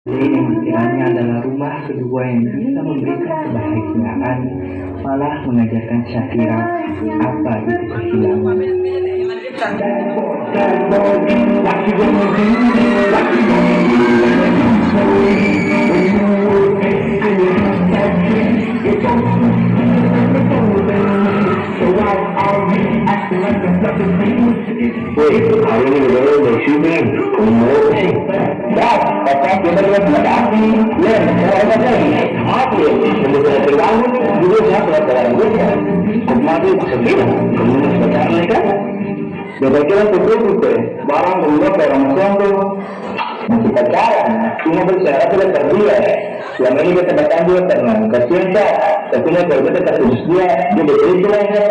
Yang sekiranya adalah rumah kedua yang bisa memberikan kebahagiaan, malah mengajarkan Shakira apa itu kehilangan. Woi, hari ini bener dari sini, kamu sih. Dah, apa kita lihat ada api? Lihat, apa lagi? Apa ya? Sudah terbangun, juga siapa dalam gue? Kemarin sembilan, kemudian sekarang ini kan? Kira-kira betul barang keluar dalam suatu masih pacaran, cuma bersyukur tidak terbuka. Selama ini kita datang juga tenang, kasihan tak? Tapi kalau kita terus dia berbeda lagi.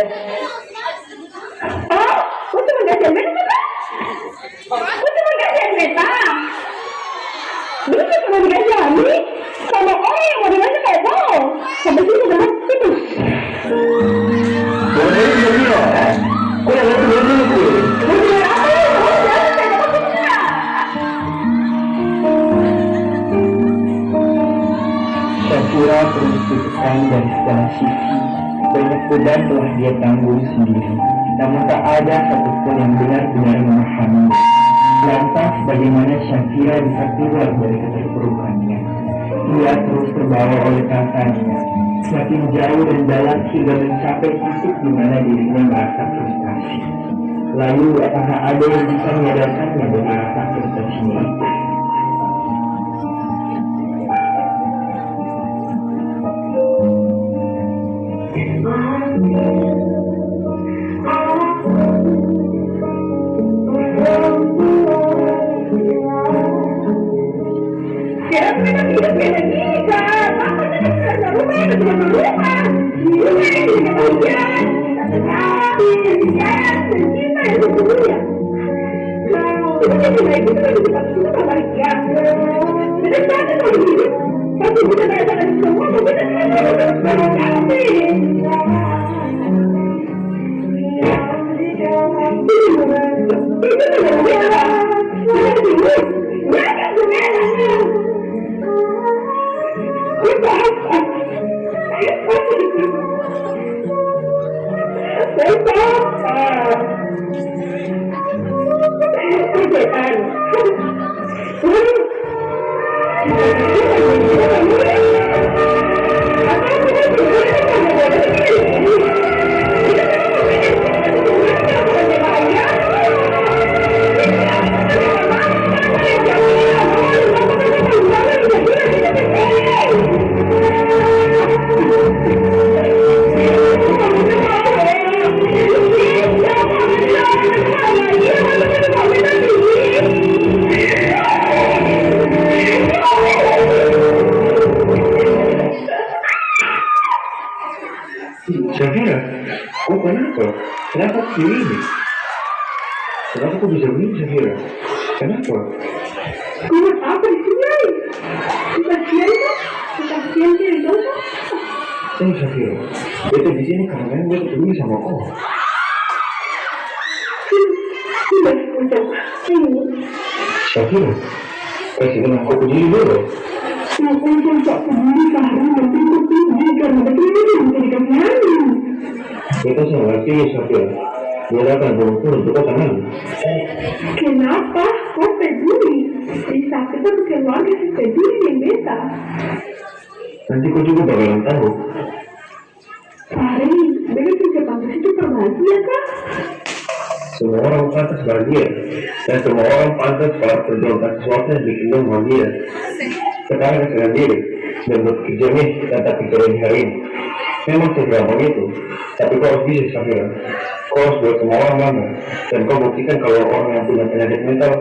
Oh, untuk menggajian beta kan? Untuk menggajian beta. Bisa cuma digajani sama orang yang mau digaji kayak kau. Sampai sini udah itu. Boleh jadi ya? Kau yang itu dulu tu. Benar apa ya? Oh, jangan saya dapat punya. Shakira terus ditekan dari segala sisi. Banyak beban telah dia tanggung sendiri, namun tak ada satupun yang benar-benar memahami. Lantas bagaimana Shakira bisa keluar dari keterpurukannya? Ia terus terbawa oleh perasaannya, semakin jauh dan dalam hingga mencapai titik di mana dirinya merasa frustasi. Lalu apakah ada yang bisa menyadarkannya dari rasa frustasinya itu? Sekarang mereka tidak beda bisa. Apa kita sudah rumah itu cuma rumah. Rumah ini tidak bagian. Tapi kita yang sesungguhnya. Kita jadi baik itu lagi cepat suka bahagia. Tidak saja kalau hidup. Tapi kita tidak akan semua berbeda dengan kami. Itu tidak beda. Tidak bingung. Mereka berbeda. Shakira, kau kenapa? Kenapa begini? Kenapa kau bisa begini, Shakira? Kenapa? Kumat apa di sini? Kasihan kan? Kasihan dia itu. Shakira, beta di sini karena beta peduli sama kau. Sudah ucap. Shakira, kasih kenal kau peduli dulu. Aku pun tak peduli karena nanti aku peduli karena betul ini menjadikan nyanyi. Beta sangat ngerti, Shakira. Beta akan berusaha untuk kau tenang. Kenapa kau peduli? Di saat kita berkeluarga si peduli dengan beta. Nanti kau juga bakalan tahu. Pari, beta juga pantas itu berbahagia kah? Semua orang pantas bahagia, dan semua orang pantas kalau perjuangkan sesuatu yang bikin lo bahagia. Sekarang kesenangan diri, dan bekerja nih kata pikiran hari ini. Memang segampang itu, tapi kau harus bisa, Shakira. Kau harus buat semua orang bangga, dan kau buktikan kalau orang yang punya penyakit mental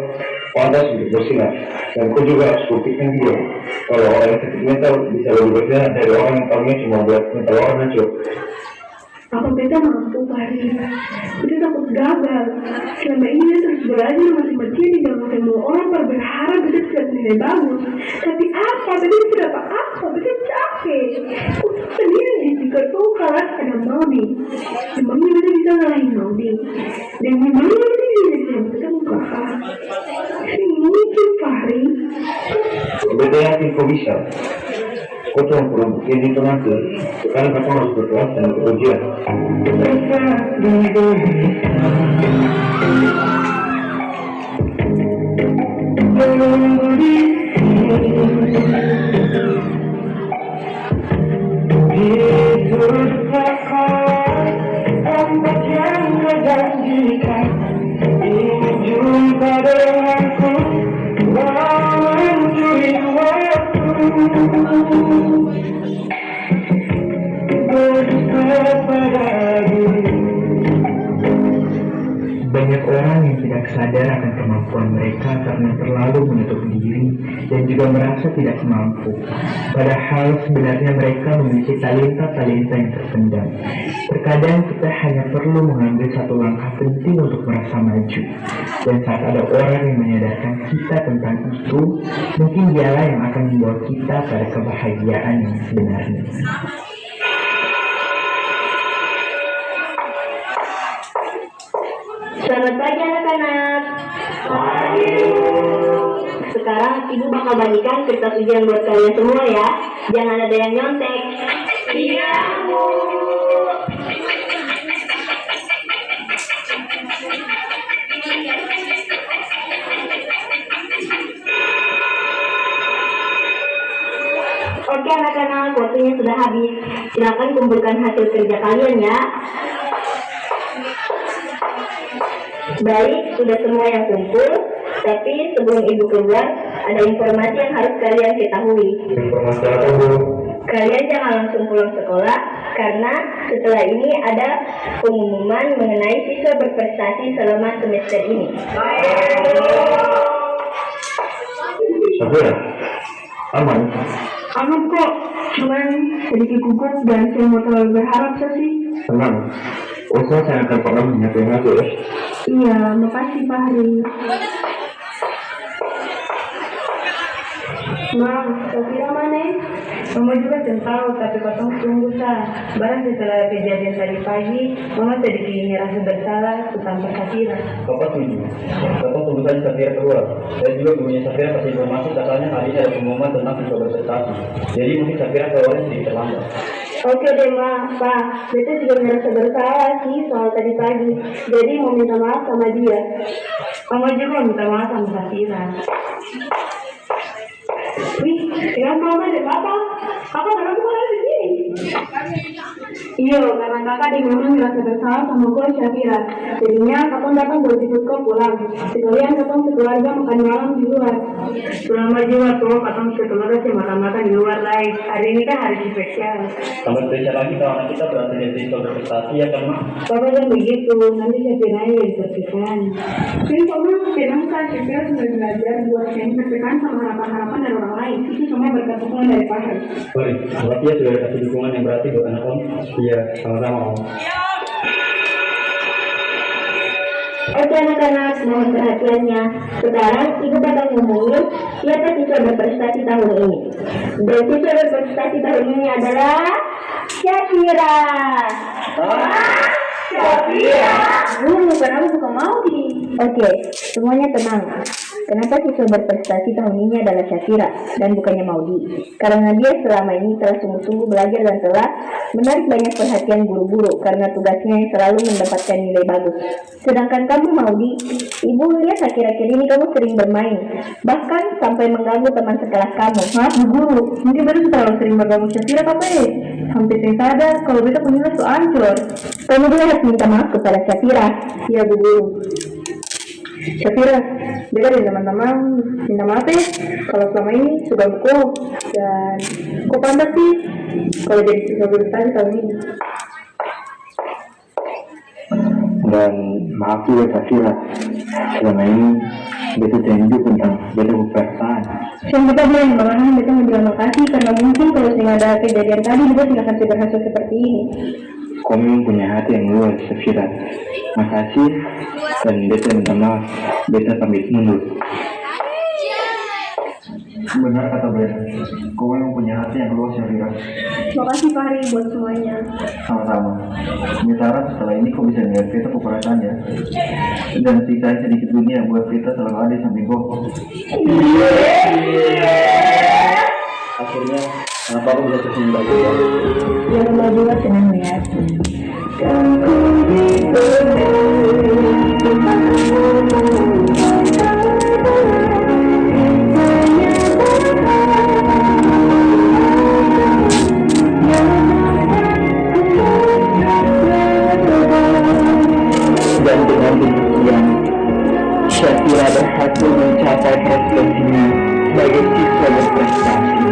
pantas untuk bersinar. Dan kau juga harus buktikan juga kalau orang yang sakit mental bisa lebih bersinar dari orang yang tahunya cuma buat mental orang hancur. Apa beta mampu, Pari? Beta takut gagal. Selama ini beta terus belajar mati-matian di dalam semua orang berharap beta tidak nilai bagus. Tapi apa? Beta tidak dapat apa? Beta capek. Aku sendiri jika kau kalah pada Maudi. Memangnya beta bisa ngalahin Maudi. Dan memangnya beta bisa beta muka. Mungkin, Pari. Beta yakin kau bisa. Kau tuh yang perlu buktiin itu nanti. Sekarang kau harus berkelas dan berujian. Banyak orang yang tidak sadar akan kemampuan mereka karena terlalu menutup diri dan juga merasa tidak mampu. Padahal sebenarnya mereka memiliki talenta-talenta yang terpendam. Terkadang kita hanya perlu mengambil satu langkah penting untuk merasa maju. Dan saat ada orang yang menyadarkan kita tentang itu, mungkin dialah yang akan membawa kita pada kebahagiaan yang sebenarnya. Selamat pagi anak-anak. Sekarang ibu bakal bagikan kertas ujian buat kalian semua ya. Jangan ada yang nyontek. Iya, Bu. Oke anak-anak, waktunya sudah habis. Silakan kumpulkan hasil kerja kalian ya. Baik, sudah semua yang kumpul. Tapi sebelum ibu keluar, ada informasi yang harus kalian ketahui. Informasi apa, Bu? Kalian jangan langsung pulang sekolah, karena setelah ini ada pengumuman mengenai siswa berprestasi selama semester ini. Safira, aman? Aman kok, cuman sedikit gugup dan saya mau terlalu berharap sih. Tenang. Usaha saya akan pernah menyampaikan hasil ya. Iya, makasih Pak Hari. Mang, Safira mana? Mama juga tahu, tapi potong tunggu sah. Barang setelah kejadian tadi pagi, Mama sedikit merasa bersalah tentang Safira. Bapak setuju. Bapak tunggu saja Safira keluar. Saya juga punya Safira kasih informasi katanya hari ini ada pengumuman tentang siswa berprestasi. Jadi mungkin Safira keluarnya sedikit terlambat. Oke deh Ma, Pak. Beta juga merasa bersalah sih soal tadi pagi. Jadi mau minta maaf sama dia. Mama juga minta maaf sama Safira. Wih, kenapa Mama ada Bapak? Kakak kenapa ada di sini? Iya, karena kakak di rumah merasa bersalah sama kau Safira. Jadinya kakak datang buat ikut kau pulang. Sekalian kakak sekeluarga makan malam di luar. Selama juga tuh kakak sekeluarga sih makan-makan di luar lagi. Hari ini kan hari spesial. Tambah spesial lagi kalau anak kita berhasil jadi siswa berprestasi ya kan Mak? Bapak kan begitu, nanti Safira yang diperhatikan. Jadi Mama senang kan Safira sudah belajar buat yang diperhatikan sama harapan-harapan dari orang lain. Itu semua berkat dukungan dari Pak Hari. Baik, berarti ya sudah dikasih dukungan yang berarti buat anak Om. Iya, sama-sama Om. Oke anak-anak, mohon perhatiannya. Sekarang ibu bakal ngomongin siapa siswa berprestasi tahun ini. Dan siswa berprestasi tahun ini adalah Safira. Safira. Kenapa suka mau sih? Oke, semuanya tenang. Kenapa siswa berprestasi tahun ini adalah Safira dan bukannya Maudi? Karena dia selama ini telah sungguh-sungguh belajar dan telah menarik banyak perhatian guru-guru karena tugasnya yang selalu mendapatkan nilai bagus. Sedangkan kamu Maudi, ibu lihat akhir-akhir ini kamu sering bermain, bahkan sampai mengganggu teman sekelas kamu. Maaf Bu Guru, mungkin baru terlalu sering bergabung Safira Kakak. Hampir saya sadar kalau beta punya nilai ancur. Kamu juga harus minta maaf kepada Safira. Ya Bu Guru. Safira, beda dari teman-teman minta maaf ya kalau selama ini sudah buku dan kok pantas sih kalau jadi siswa berprestasi tahun ini. Dan maaf juga Safira, selama ini beta janji tentang beta berperasaan. Yang kita bilang malahan beta menjual makasih karena mungkin kalau tidak ada kejadian tadi beta tidak akan berhasil seperti ini. Kau memang punya hati yang luas, Safira. Makasih dan beta minta maaf. Beta pamit mundur. Benar kata beta. Kau memang punya hati yang luas, Safira. Makasih Pak Hari buat semuanya. Sama-sama. Beta harap setelah ini kau bisa melihat beta perasaan ya. Dan sisain sedikit dunia buat beta selalu ada di samping kau. Iya. Kenapa aku bisa tersenyum lagi ya? Ya Allah juga senang melihatmu. Dan dengan demikian, Syakira berhasil mencapai prestasinya sebagai siswa berprestasi,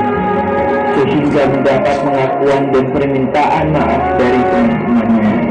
sehingga mendapat pengakuan dan permintaan maaf dari teman-temannya.